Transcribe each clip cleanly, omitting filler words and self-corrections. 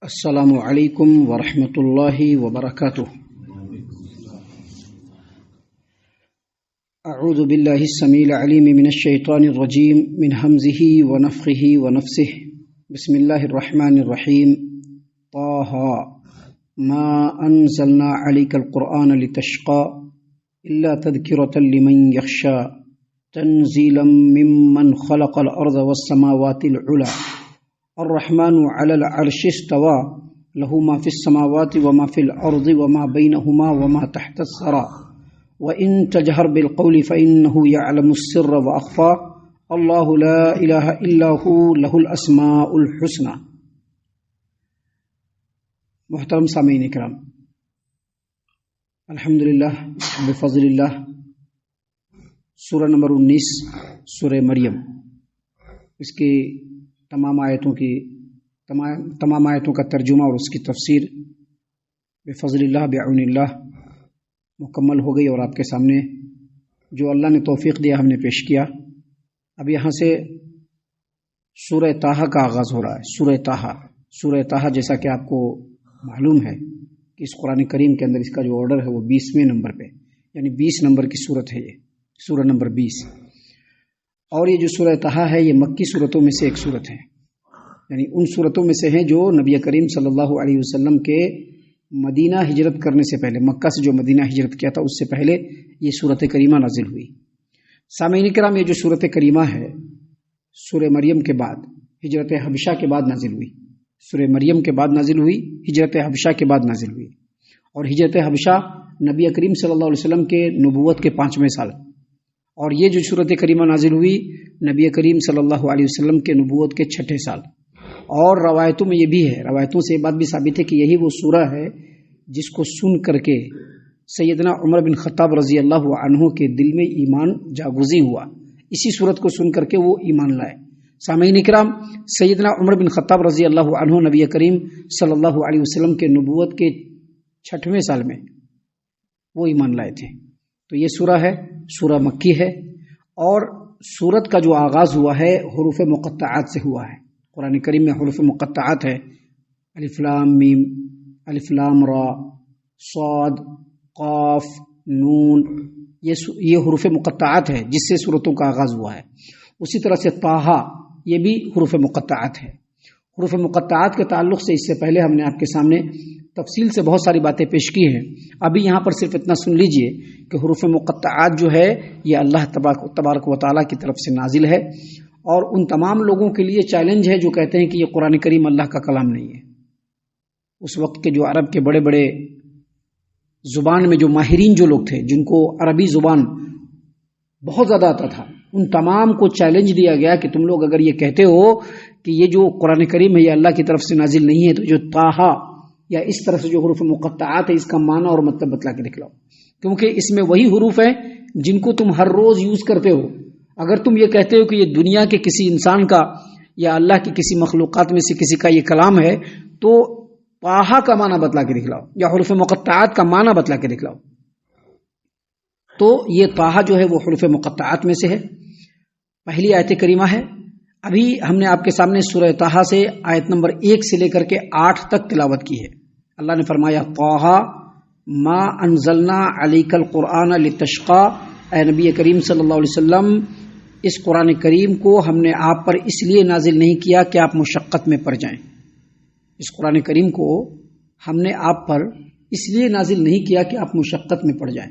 السلام علیکم ورحمۃ اللہ وبرکاتہ۔ اعوذ باللہ السمیع العلیم من الشیطان الرجیم من ہمزہ ونفخہ ونفثہ۔ بسم اللہ الرحمن الرحیم۔ طٰہ ما انزلنا علیک القرآن لتشقى الا تذکرۃ لمن یخشى تنزیلا ممن خلق الارض والسماوات العلی الرحمن علی العرش استوى له ما في السماوات وما في الأرض وما بينهما وما تحت الثرى وإن تجهر بالقول فإنه يعلم السر وأخفى الله لا إله إلا هو له الأسماء الحسنى۔ محترم سامعین کرام، الحمدللہ بفضل اللہ سورہ نمبر 19 سورہ مریم، اس کی تمام آیتوں کا ترجمہ اور اس کی تفسیر بفضل اللہ بعون اللہ مکمل ہو گئی اور آپ کے سامنے جو اللہ نے توفیق دیا ہم نے پیش کیا۔ اب یہاں سے سورہ طٰہ کا آغاز ہو رہا ہے۔ سورہ طٰہ جیسا کہ آپ کو معلوم ہے کہ اس قرآن کریم کے اندر اس کا جو آرڈر ہے وہ 20ویں نمبر پہ، یعنی 20 نمبر کی سورت ہے، یہ سورہ نمبر 20۔ اور یہ جو سورہ طٰہ ہے یہ مکی سورتوں میں سے ایک سورت ہے، یعنی ان سورتوں میں سے ہیں جو نبی کریم صلی اللہ علیہ وسلم کے مدینہ ہجرت کرنے سے پہلے، مکہ سے جو مدینہ ہجرت کیا تھا اس سے پہلے یہ سورت کریمہ نازل ہوئی۔ سامعین کرام، یہ جو سورت کریمہ ہے سورہ مریم کے بعد، ہجرت حبشہ کے بعد نازل ہوئی۔ سورہ مریم کے بعد نازل ہوئی، ہجرت حبشہ کے بعد نازل ہوئی۔ اور ہجرت حبشہ نبی کریم صلی اللہ علیہ وسلم کے نبوت کے 5ویں سال، اور یہ جو سورت کریمہ نازل ہوئی نبی کریم صلی اللہ علیہ وسلم کے نبوت کے 6 سال۔ اور روایتوں میں یہ بھی ہے، روایتوں سے یہ بات بھی ثابت ہے کہ یہی وہ سورہ ہے جس کو سن کر کے سیدنا عمر بن خطاب رضی اللہ عنہ کے دل میں ایمان جاگزی ہوا، اسی سورت کو سن کر کے وہ ایمان لائے۔ سامعین کرام، سیدنا عمر بن خطاب رضی اللہ عنہ نبی کریم صلی اللہ علیہ وسلم کے نبوت کے 6ویں سال میں وہ ایمان لائے تھے۔ تو یہ سورہ ہے، سورہ مکی ہے، اور سورت کا جو آغاز ہوا ہے حروف مقطعات سے ہوا ہے۔ قرآن کریم میں حروف مقطعات ہے، الف لام میم، الف لام را، صاد، قاف، نون، یہ حروف مقطعات ہے جس سے سورتوں کا آغاز ہوا ہے۔ اسی طرح سے طٰہ، یہ بھی حروف مقطعات ہے۔ حروف مقطعات کے تعلق سے اس سے پہلے ہم نے آپ کے سامنے تفصیل سے بہت ساری باتیں پیش کی ہیں۔ ابھی یہاں پر صرف اتنا سن لیجئے کہ حروف مقطعات جو ہے یہ اللہ تبارک و تعالیٰ کی طرف سے نازل ہے، اور ان تمام لوگوں کے لیے چیلنج ہے جو کہتے ہیں کہ یہ قرآن کریم اللہ کا کلام نہیں ہے۔ اس وقت کے جو عرب کے بڑے بڑے زبان میں جو ماہرین جو لوگ تھے، جن کو عربی زبان بہت زیادہ آتا تھا، ان تمام کو چیلنج دیا گیا کہ تم لوگ اگر یہ کہتے ہو کہ یہ جو قرآن کریم ہے یہ اللہ کی طرف سے نازل نہیں ہے، تو جو طٰہ یا اس طرح سے جو حروف مقطعات ہے اس کا معنی اور مطلب بتلا کے دکھلاؤ، کیونکہ اس میں وہی حروف ہیں جن کو تم ہر روز یوز کرتے ہو۔ اگر تم یہ کہتے ہو کہ یہ دنیا کے کسی انسان کا یا اللہ کی کسی مخلوقات میں سے کسی کا یہ کلام ہے، تو طٰہ کا معنی بتلا کے دکھلاؤ یا حروف مقطعات کا معنی بتلا کے دکھلاؤ۔ تو یہ طٰہ جو ہے وہ حروف مقطعات میں سے ہے، پہلی آیت کریمہ ہے۔ ابھی ہم نے آپ کے سامنے سورہ طٰہ سے آیت نمبر 1 سے لے کر کے 8 تک تلاوت کی ہے۔ اللہ نے فرمایا طٰہ ما انزلنا علیک القرآن لتشقى، اے نبی کریم صلی اللہ علیہ وسلم اس قرآن کریم کو ہم نے آپ پر اس لیے نازل نہیں کیا کہ آپ مشقت میں پڑ جائیں۔ اس قرآن کریم کو ہم نے آپ پر اس لیے نازل نہیں کیا کہ آپ مشقت میں پڑ جائیں۔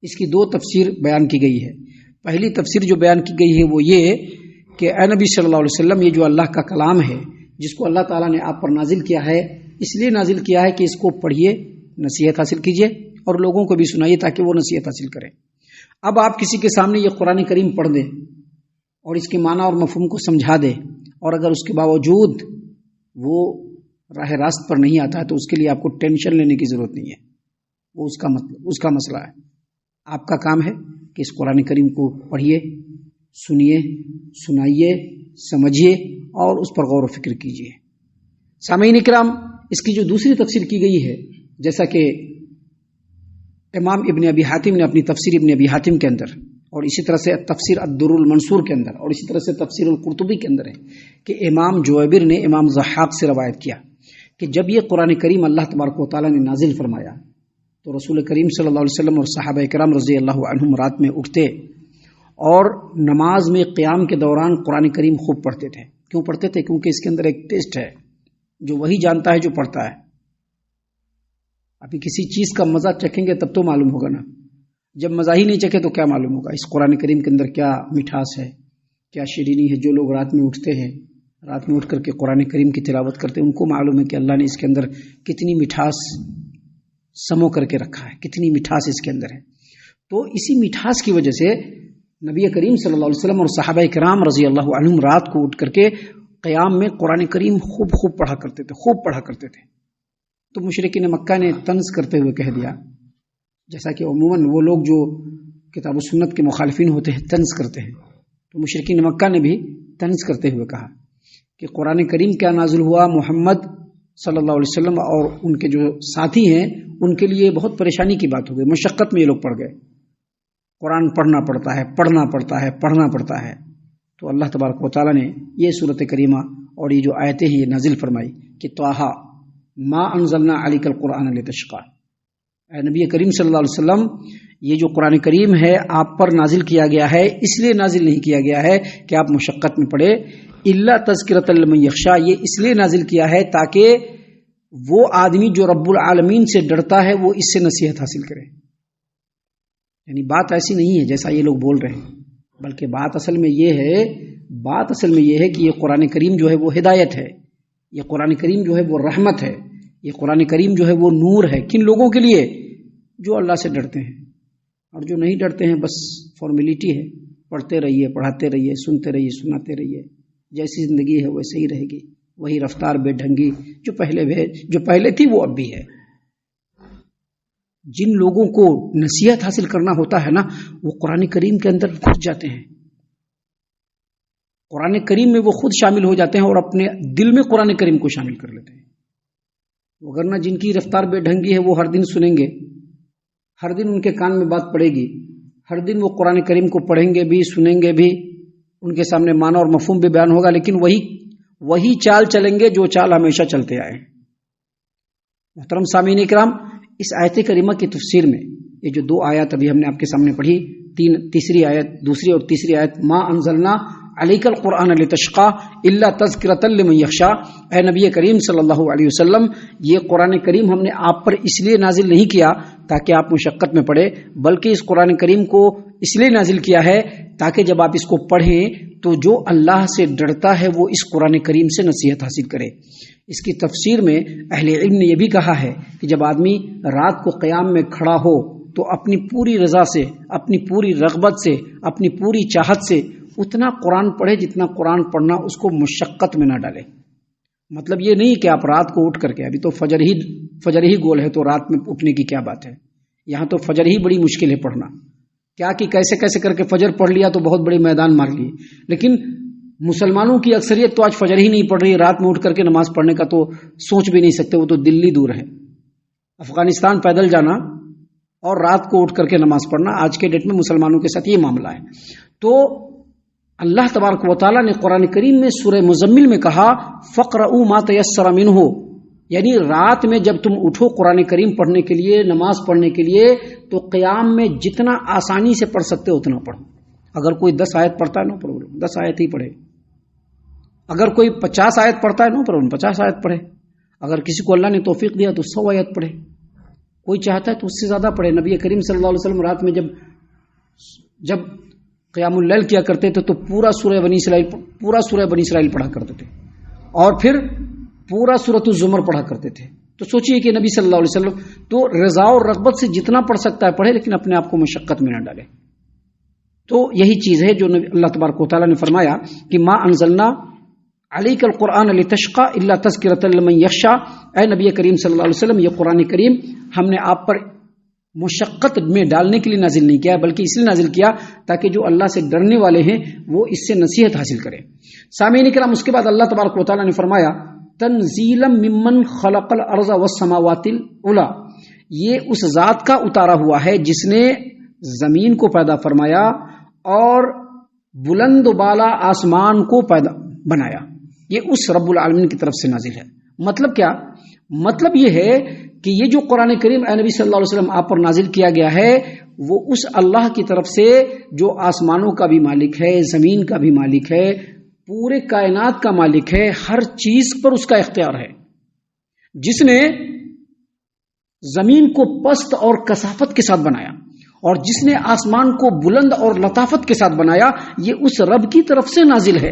اس کی 2 تفسیر بیان کی گئی ہے۔ پہلی تفسیر جو بیان کی گئی ہے وہ یہ کہ اے نبی صلی اللہ علیہ وسلم، یہ جو اللہ کا کلام ہے جس کو اللہ تعالیٰ نے آپ پر نازل کیا ہے، اس لیے نازل کیا ہے کہ اس کو پڑھیے، نصیحت حاصل کیجیے اور لوگوں کو بھی سنائیے تاکہ وہ نصیحت حاصل کریں۔ اب آپ کسی کے سامنے یہ قرآن کریم پڑھ دیں اور اس کے معنی اور مفہوم کو سمجھا دیں، اور اگر اس کے باوجود وہ راہ راست پر نہیں آتا ہے تو اس کے لیے آپ کو ٹینشن لینے کی ضرورت نہیں ہے، وہ اس کا مسئلہ ہے۔ آپ کا کام ہے کہ اس قرآن کریم کو پڑھیے، سنیے، سنائیے، سمجھیے اور اس پر غور و فکر کیجیے۔ سامعین کرام، اس کی جو دوسری تفسیر کی گئی ہے، جیسا کہ امام ابن ابی حاتم نے اپنی تفسیر ابن ابی حاتم کے اندر، اور اسی طرح سے تفسیر الدر المنصور کے اندر، اور اسی طرح سے تفسیر القرطبی کے اندر ہے کہ امام جویبر نے امام ضحاک سے روایت کیا کہ جب یہ قرآن کریم اللہ تبارک و تعالیٰ نے نازل فرمایا تو رسول کریم صلی اللہ علیہ وسلم اور صحابہ کرام رضی اللہ عنہم رات میں اٹھتے اور نماز میں قیام کے دوران قرآن کریم خوب پڑھتے تھے. کیوں پڑھتے تھے؟ کیونکہ اس کے اندر ایک ٹیسٹ ہے جو وہی جانتا ہے جو پڑھتا ہے. ابھی کسی چیز کا مزہ چکھیں گے تب تو معلوم ہوگا نا. جب مزہ ہی نہیں چکھے تو کیا معلوم ہوگا اس قرآن کریم کے اندر کیا مٹھاس ہے، کیا شیرینی ہے. جو لوگ رات میں اٹھتے ہیں، رات میں اٹھ کر کے قرآن کریم کی تلاوت کرتے ہیں، ان کو معلوم ہے کہ اللہ نے اس کے اندر کتنی مٹھاس سمو کر کے رکھا ہے، کتنی مٹھاس اس کے اندر ہے. تو اسی مٹھاس کی وجہ سے نبی کریم صلی اللہ علیہ وسلم اور صحابہ کرام رضی اللہ عنہم رات کو اٹھ کر کے قیام میں قرآن کریم خوب پڑھا کرتے تھے، خوب پڑھا کرتے تھے. تو مشرکین مکہ نے طنز کرتے ہوئے کہہ دیا، جیسا کہ عموماً وہ لوگ جو کتاب و سنت کے مخالفین ہوتے ہیں طنز کرتے ہیں، تو مشرکین مکہ نے بھی طنز کرتے ہوئے کہا کہ قرآن کریم کیا نازل ہوا، محمد صلی اللہ علیہ وسلم اور ان کے جو ساتھی ہیں ان کے لیے بہت پریشانی کی بات ہو گئی، مشقت میں یہ لوگ پڑ گئے. قرآن پڑھنا پڑتا ہے، پڑھنا پڑتا ہے. تو اللہ تبارک و تعالیٰ نے یہ صورت کریمہ اور یہ جو آیتیں ہیں یہ نازل فرمائی کہ طٰہٰ ما انزلنا علیک القرآن لتشقیٰ. اے نبی کریم صلی اللہ علیہ وسلم، یہ جو قرآن کریم ہے آپ پر نازل کیا گیا ہے، اس لیے نازل نہیں کیا گیا ہے کہ آپ مشقت میں پڑے. الا تذکرۃ لمن یخشیٰ، یہ اس لیے نازل کیا ہے تاکہ وہ آدمی جو رب العالمین سے ڈرتا ہے وہ اس سے نصیحت حاصل کرے. یعنی بات ایسی نہیں ہے جیسا یہ لوگ بول رہے ہیں، بلکہ بات اصل میں یہ ہے کہ یہ قرآن کریم جو ہے وہ ہدایت ہے، یہ قرآن کریم جو ہے وہ رحمت ہے، یہ قرآن کریم جو ہے وہ نور ہے. کن لوگوں کے لیے؟ جو اللہ سے ڈرتے ہیں، اور جو نہیں ڈرتے ہیں بس فارمیلٹی ہے، پڑھتے رہیے، پڑھاتے رہیے، سنتے رہیے، سناتے رہیے. جیسی زندگی ہے ویسے ہی رہے گی، وہی رفتار بے ڈھنگی جو پہلے تھی وہ اب بھی ہے. جن لوگوں کو نصیحت حاصل کرنا ہوتا ہے نا، وہ قرآن کریم کے اندر گھس جاتے ہیں، قرآن کریم میں وہ خود شامل ہو جاتے ہیں اور اپنے دل میں قرآن کریم کو شامل کر لیتے ہیں. وگرنہ جن کی رفتار بے ڈھنگی ہے وہ ہر دن سنیں گے، ہر دن ان کے کان میں بات پڑے گی، ہر دن وہ قرآن کریم کو پڑھیں گے بھی، سنیں گے بھی، ان کے سامنے معنی اور مفہوم بھی بیان ہوگا، لیکن وہی چال چلیں گے جو چال ہمیشہ چلتے آئے. محترم سامعین اکرام، اس آیت کریمہ کی تفسیر میں یہ جو 2 آیات ابھی ہم نے آپ کے سامنے پڑھی، تیسری آیت، دوسری اور تیسری آیت، ما انزلنا علیک القرآن لتشقیٰ الا تذکرۃ لمن یخشیٰ. اے نبی کریم صلی اللہ علیہ وسلم، یہ قرآن کریم ہم نے آپ پر اس لیے نازل نہیں کیا تاکہ آپ مشقت میں پڑے، بلکہ اس قرآن کریم کو اس لیے نازل کیا ہے تاکہ جب آپ اس کو پڑھیں تو جو اللہ سے ڈرتا ہے وہ اس قرآن کریم سے نصیحت حاصل کرے. اس کی تفسیر میں اہل علم نے یہ بھی کہا ہے کہ جب آدمی رات کو قیام میں کھڑا ہو تو اپنی پوری رضا سے، اپنی پوری رغبت سے، اپنی پوری چاہت سے اتنا قرآن پڑھے جتنا قرآن پڑھنا اس کو مشقت میں نہ ڈالے. مطلب یہ نہیں کہ آپ رات کو اٹھ کر کے، ابھی تو فجر ہی گول ہے تو رات میں اٹھنے کی کیا بات ہے. یہاں تو فجر ہی بڑی مشکل ہے پڑھنا. کیا کہ کیسے کر کے فجر پڑھ لیا تو بہت بڑی میدان مار لیے. لیکن مسلمانوں کی اکثریت تو آج فجر ہی نہیں پڑھ رہی، رات میں اٹھ کر کے نماز پڑھنے کا تو سوچ بھی نہیں سکتے، وہ تو دلی دور ہے. افغانستان پیدل جانا اور رات کو اٹھ کر کے نماز پڑھنا، آج کے ڈیٹ میں مسلمانوں کے ساتھ یہ معاملہ ہے. تو اللہ تبارک و تعالیٰ نے قرآن کریم میں سورہ مزمل میں کہا فَقْرَؤُوا مَا تَيَسَّرَ مِنْهُ، یعنی رات میں جب تم اٹھو قرآن کریم پڑھنے کے لیے، نماز پڑھنے کے لیے، تو قیام میں جتنا آسانی سے پڑھ سکتے اتنا پڑھو. اگر کوئی 10 آیت پڑھتا ہے نو پرابلم، 10 آیت ہی پڑھے. اگر کوئی 50 آیت پڑھتا ہے نو پرابلم، 50 آیت پڑھے. اگر کسی کو اللہ نے توفیق دیا تو 100 آیت پڑھے. کوئی چاہتا ہے تو اس سے زیادہ پڑھے. نبی کریم صلی اللہ علیہ وسلم رات میں جب قیام اللیل کیا کرتے تھے تو پورا سورہ بنی اسرائیل پڑھا کرتے تھے، اور پھر پورا سورۃ الزمر پڑھا کرتے تھے. تو سوچئے کہ نبی صلی اللہ علیہ وسلم تو رضا اور رغبت سے جتنا پڑھ سکتا ہے پڑھے، لیکن اپنے آپ کو مشقت میں نہ ڈالے. تو یہی چیز ہے جو اللہ تبارک و تعالیٰ نے فرمایا کہ ما انزلنا علیک القرآن لتشقیٰ الا تذکرۃ لمن یخشیٰ. اے نبی کریم صلی اللہ علیہ وسلم، یہ قرآن کریم ہم نے آپ پر مشقت میں ڈالنے کے لیے نازل نہیں کیا، بلکہ اس لیے نازل کیا تاکہ جو اللہ سے ڈرنے والے ہیں وہ اس سے نصیحت حاصل کریں. سامعین کرام، اس کے بعد اللہ تبارک و تعالیٰ نے فرمایا تنزیلا ممن خلق الارض والسماوات العلی، یہ اس ذات کا اتارا ہوا ہے جس نے زمین کو پیدا فرمایا اور بلند و بالا آسمان کو پیدا بنایا. یہ اس رب العالمین کی طرف سے نازل ہے. مطلب کیا؟ مطلب یہ ہے کہ یہ جو قرآن کریم اے نبی صلی اللہ علیہ وسلم آپ پر نازل کیا گیا ہے وہ اس اللہ کی طرف سے جو آسمانوں کا بھی مالک ہے، زمین کا بھی مالک ہے، پورے کائنات کا مالک ہے، ہر چیز پر اس کا اختیار ہے، جس نے زمین کو پست اور کثافت کے ساتھ بنایا اور جس نے آسمان کو بلند اور لطافت کے ساتھ بنایا، یہ اس رب کی طرف سے نازل ہے۔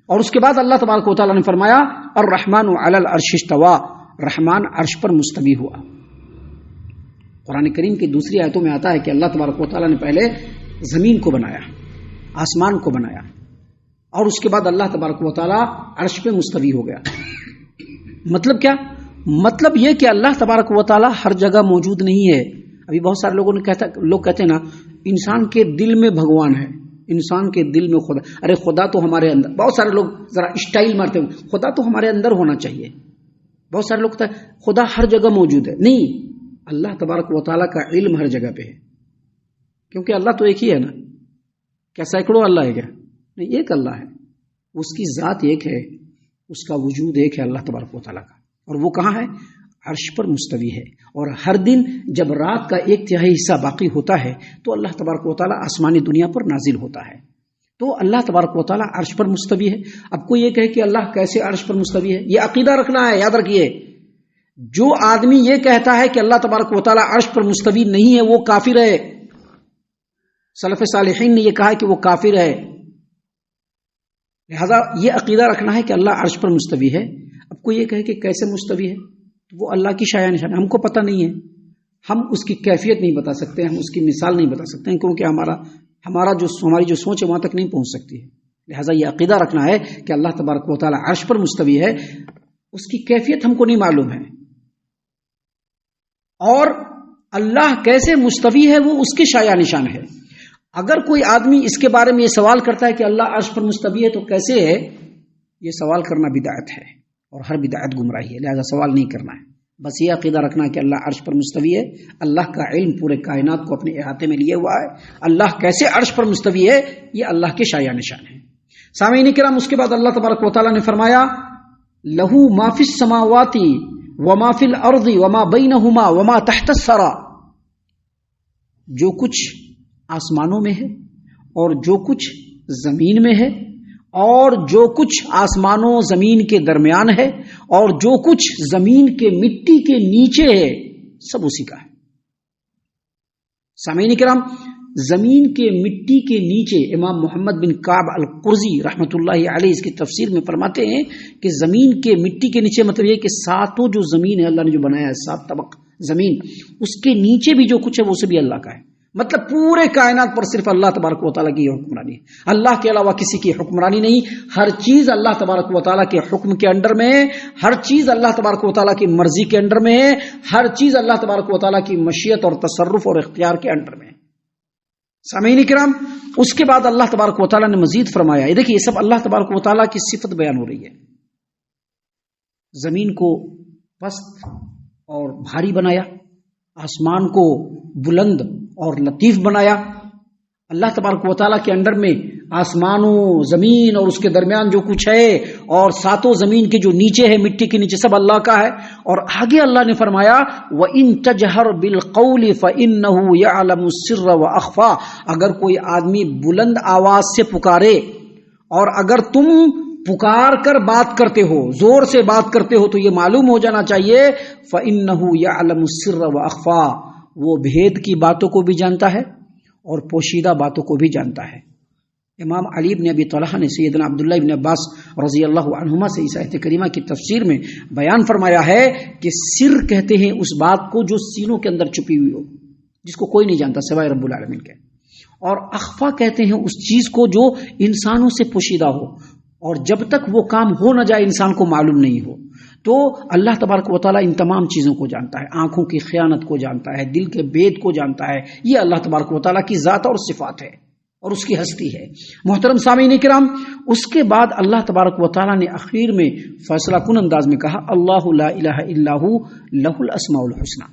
اور اس کے بعد اللہ تبارک و تعالیٰ نے فرمایا الرحمن علی العرش استوى، رحمان عرش پر مستوی ہوا۔ قرآن کریم کی دوسری آیتوں میں آتا ہے کہ اللہ تبارک و تعالیٰ نے پہلے زمین کو بنایا، آسمان کو بنایا، اور اس کے بعد اللہ تبارک و تعالیٰ عرش پہ مستوی ہو گیا۔ مطلب کیا؟ مطلب یہ کہ اللہ تبارک و تعالیٰ ہر جگہ موجود نہیں ہے۔ ابھی بہت سارے لوگ کہتے ہیں نا انسان کے دل میں بھگوان ہے، انسان کے دل میں خدا۔ ارے خدا تو ہمارے اندر، بہت سارے لوگ ذرا اسٹائل مارتے ہیں، خدا تو ہمارے اندر ہونا چاہیے۔ بہت سارے لوگ کہتے ہیں خدا ہر جگہ موجود ہے، نہیں، اللہ تبارک و تعالیٰ کا علم ہر جگہ پہ ہے، کیونکہ اللہ تو ایک ہی ہے نا۔ کیا سینکڑوں اللہ ہے کیا؟ نہیں، ایک اللہ ہے، اس کی ذات ایک ہے، اس کا وجود ایک ہے اللہ تبارک و تعالیٰ کا، اور وہ کہاں ہے؟ عرش پر مستوی ہے۔ اور ہر دن جب رات کا 1/3 حصہ باقی ہوتا ہے تو اللہ تبارک و تعالیٰ آسمانی دنیا پر نازل ہوتا ہے، تو اللہ تبارک و تعالیٰ عرش پر مستوی ہے۔ اب کوئی یہ کہے کہ اللہ کیسے عرش پر مستوی ہے، یہ عقیدہ رکھنا ہے، یاد رکھیے، جو آدمی یہ کہتا ہے کہ اللہ تبارک و تعالیٰ عرش پر مستوی نہیں ہے وہ کافر ہے۔ سلف صالحین نے یہ کہا ہے کہ وہ کافر ہے، لہذا یہ عقیدہ رکھنا ہے کہ اللہ عرش پر مستوی ہے۔ اب کوئی یہ کہے کہ کیسے مستوی ہے، وہ اللہ کی شایع نشان ہے، ہم کو پتہ نہیں ہے، ہم اس کی کیفیت نہیں بتا سکتے، ہم اس کی مثال نہیں بتا سکتے ہیں، کیونکہ ہماری جو سوچ ہے وہاں تک نہیں پہنچ سکتی ہے۔ لہٰذا یہ عقیدہ رکھنا ہے کہ اللہ تبارک و تعالیٰ عرش پر مستوی ہے، اس کی کیفیت ہم کو نہیں معلوم ہے، اور اللہ کیسے مستوی ہے وہ اس کی شایع نشان ہے۔ اگر کوئی آدمی اس کے بارے میں یہ سوال کرتا ہے کہ اللہ عرش پر مستوی ہے تو کیسے ہے، یہ سوال کرنا بدعت ہے، اور ہر بدعت گمراہی ہے، لہذا سوال نہیں کرنا ہے۔ بس یہ عقیدہ رکھنا ہے کہ اللہ عرش پر مستوی ہے، اللہ کا علم پورے کائنات کو اپنے احاطے میں لیے ہوا ہے، اللہ کیسے عرش پر مستوی ہے یہ اللہ کے شایع نشان ہے۔ سامعین کرام، اس کے بعد اللہ تبارک و تعالیٰ نے فرمایا لہو ما فی السماوات وما فی الارض وما بینہما وما تحت الثری، جو کچھ آسمانوں میں ہے اور جو کچھ زمین میں ہے اور جو کچھ آسمانوں زمین کے درمیان ہے اور جو کچھ زمین کے مٹی کے نیچے ہے، سب اسی کا ہے۔ سامعین کرام، زمین کے مٹی کے نیچے امام محمد بن کعب القرظی رحمۃ اللہ علیہ اس کی تفسیر میں فرماتے ہیں کہ زمین کے مٹی کے نیچے مطلب یہ کہ ساتوں جو زمین ہے اللہ نے جو بنایا ہے، 7 طبق زمین، اس کے نیچے بھی جو کچھ ہے وہ سب بھی اللہ کا ہے۔ مطلب پورے کائنات پر صرف اللہ تبارک و تعالیٰ کی حکمرانی ہے، اللہ کے علاوہ کسی کی حکمرانی نہیں۔ ہر چیز اللہ تبارک و تعالیٰ کے حکم کے انڈر میں ہے، ہر چیز اللہ تبارک و تعالیٰ کی مرضی کے انڈر میں ہے، ہر چیز اللہ تبارک و تعالیٰ کی مشیت اور تصرف اور اختیار کے انڈر میں ہے۔ سامعین کرام، اس کے بعد اللہ تبارک و تعالیٰ نے مزید فرمایا، یہ دیکھیے یہ سب اللہ تبارک و تعالیٰ کی صفت بیان ہو رہی ہے۔ زمین کو پست اور بھاری بنایا، آسمان کو بلند اور لطیف بنایا۔ اللہ تبارک و تعالیٰ کے انڈر میں آسمانوں، زمین اور اس کے درمیان جو کچھ ہے، اور ساتوں زمین کے جو نیچے ہے، مٹی کے نیچے، سب اللہ کا ہے۔ اور آگے اللہ نے فرمایا وَإِن تَجْهَرْ بِالْقَوْلِ فَإِنَّهُ يَعْلَمُ السِّرَّ وَأَخْفَى، اگر کوئی آدمی بلند آواز سے پکارے، اور اگر تم پکار کر بات کرتے ہو، زور سے بات کرتے ہو، تو یہ معلوم ہو جانا چاہیے فَإِنَّهُ يَعْلَمُ السِّرَّ وَأَخْفَى، وہ بھید کی باتوں کو بھی جانتا ہے اور پوشیدہ باتوں کو بھی جانتا ہے۔ امام علی بن ابی طلحہ نے سیدنا عبداللہ بن عباس رضی اللہ عنہما سے اس آیت کریمہ کی تفسیر میں بیان فرمایا ہے کہ سر کہتے ہیں اس بات کو جو سینوں کے اندر چھپی ہوئی ہو، جس کو کوئی نہیں جانتا سوائے رب العالمین کے، اور اخفا کہتے ہیں اس چیز کو جو انسانوں سے پوشیدہ ہو، اور جب تک وہ کام ہو نہ جائے انسان کو معلوم نہیں ہو۔ تو اللہ تبارک و تعالیٰ ان تمام چیزوں کو جانتا ہے، آنکھوں کی خیانت کو جانتا ہے، دل کے بید کو جانتا ہے۔ یہ اللہ تبارک و تعالیٰ کی ذات اور صفات ہے اور اس کی ہستی ہے۔ محترم سامعین کرام، اس کے بعد اللہ تبارک و تعالیٰ نے اخیر میں فیصلہ کن انداز میں کہا اللہ لا الہ الا ہو لہ الاسماء الحسنی،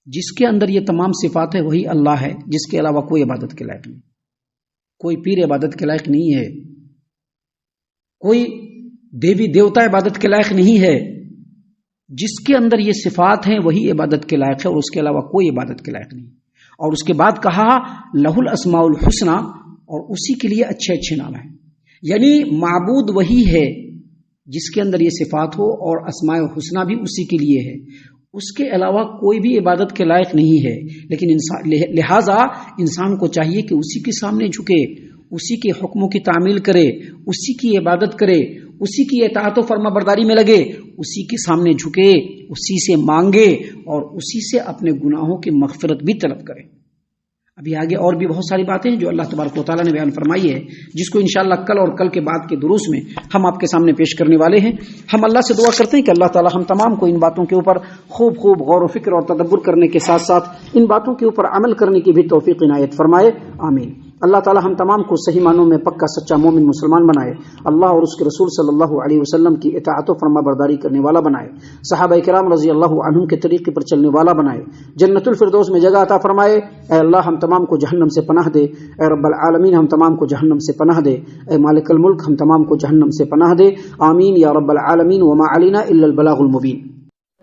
جس کے اندر یہ تمام صفات ہے وہی اللہ ہے، جس کے علاوہ کوئی عبادت کے لائق نہیں، کوئی پیر عبادت کے لائق نہیں ہے، کوئی دیوی دیوتا عبادت کے لائق نہیں ہے، جس کے اندر یہ صفات ہیں وہی عبادت کے لائق ہے اور اس کے علاوہ کوئی عبادت کے لائق نہیں. اور اس کے بعد کہا لہ الاسماء الحسنی، اور اسی کے لیے اچھے اچھے نام ہیں. یعنی معبود وہی ہے جس کے اندر یہ صفات ہو اور اسماء الحسنی بھی اسی کے لیے ہے، اس کے علاوہ کوئی بھی عبادت کے لائق نہیں ہے. لیکن لہٰذا انسان کو چاہیے کہ اسی کے سامنے جھکے، اسی کے حکموں کی تعمیل کرے، اسی کی عبادت کرے، اسی کی اطاعت و فرما برداری میں لگے، اسی کے سامنے جھکے، اسی سے مانگے اور اسی سے اپنے گناہوں کی مغفرت بھی طلب کرے. ابھی آگے اور بھی بہت ساری باتیں ہیں جو اللہ تبارک و تعالیٰ نے بیان فرمائی ہے، جس کو انشاءاللہ کل اور کل کے بعد کے دروس میں ہم آپ کے سامنے پیش کرنے والے ہیں. ہم اللہ سے دعا کرتے ہیں کہ اللہ تعالیٰ ہم تمام کو ان باتوں کے اوپر خوب غور و فکر اور تدبر کرنے کے ساتھ ساتھ ان باتوں کے اوپر عمل کرنے کی بھی توفیق عنایت فرمائے. آمین. اللہ تعالیٰ ہم تمام کو صحیح معنوں میں پکا سچا مومن مسلمان بنائے. اللہ اور اس کے رسول صلی اللہ علیہ وسلم کی اطاعت و فرما برداری کرنے والا بنائے. صحابہ کرام رضی اللہ عنہم کے طریقے پر چلنے والا بنائے. جنت الفردوس میں جگہ عطا فرمائے. اے اللہ ہم تمام کو جہنم سے پناہ دے. اے رب العالمین ہم تمام کو جہنم سے پناہ دے. اے مالک الملک ہم تمام کو جہنم سے پناہ دے. آمین یا رب العالمین. وما علینا الا البلاغ المبین.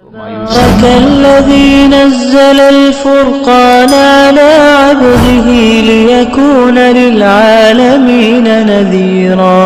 الذي نزل الفرقان على عبده ليكون للعالمين نذيرا